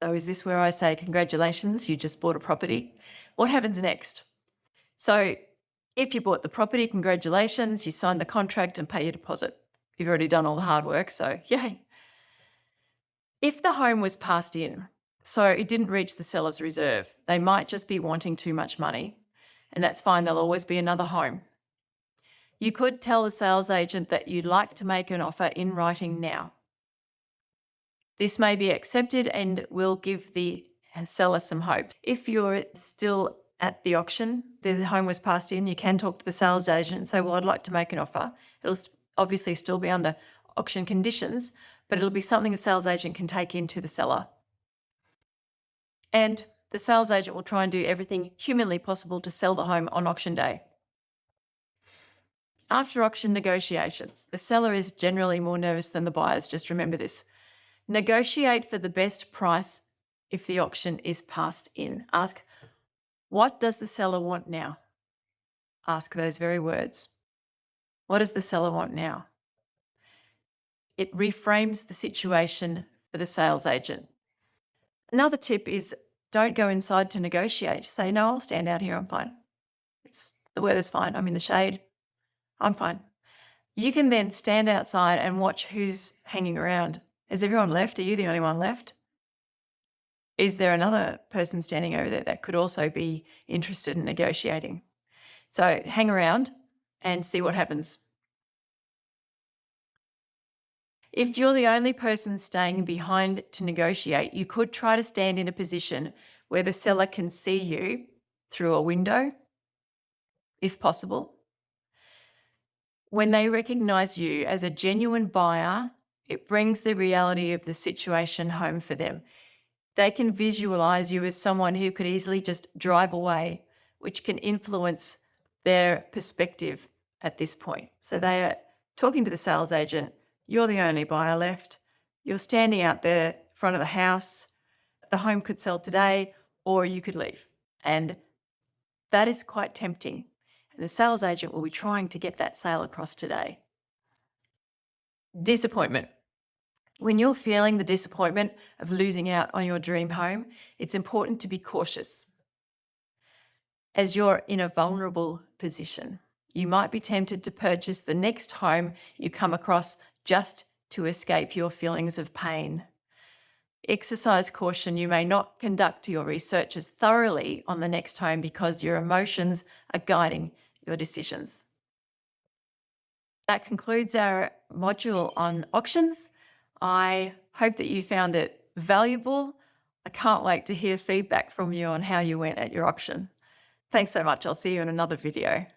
So is this where I say, congratulations, you just bought a property? What happens next? So if you bought the property, congratulations, you sign the contract and pay your deposit. You've already done all the hard work, so yay. If the home was passed in, so it didn't reach the seller's reserve, they might just be wanting too much money, and that's fine, there'll always be another home. You could tell the sales agent that you'd like to make an offer in writing now. This may be accepted and will give the seller some hope. If you're still at the auction, the home was passed in, you can talk to the sales agent and say, well, I'd like to make an offer. It'll obviously still be under auction conditions, but it'll be something the sales agent can take into the seller. And the sales agent will try and do everything humanly possible to sell the home on auction day. After auction negotiations, the seller is generally more nervous than the buyers, just remember this. Negotiate for the best price if the auction is passed in. Ask, what does the seller want now? Ask those very words. What does the seller want now? It reframes the situation for the sales agent. Another tip is don't go inside to negotiate. Say, no, I'll stand out here, I'm fine. The weather's fine, I'm in the shade, I'm fine. You can then stand outside and watch who's hanging around. Has everyone left? Are you the only one left? Is there another person standing over there that could also be interested in negotiating? So hang around and see what happens. If you're the only person staying behind to negotiate, you could try to stand in a position where the seller can see you through a window, if possible. When they recognize you as a genuine buyer, it brings the reality of the situation home for them. They can visualize you as someone who could easily just drive away, which can influence their perspective at this point. So they are talking to the sales agent, you're the only buyer left, you're standing out there in front of the house, the home could sell today or you could leave. And that is quite tempting. And the sales agent will be trying to get that sale across today. Disappointment. When you're feeling the disappointment of losing out on your dream home, it's important to be cautious. As you're in a vulnerable position, you might be tempted to purchase the next home you come across just to escape your feelings of pain. Exercise caution. You may not conduct your research as thoroughly on the next home because your emotions are guiding your decisions. That concludes our module on auctions. I hope that you found it valuable. I can't wait to hear feedback from you on how you went at your auction. Thanks so much. I'll see you in another video.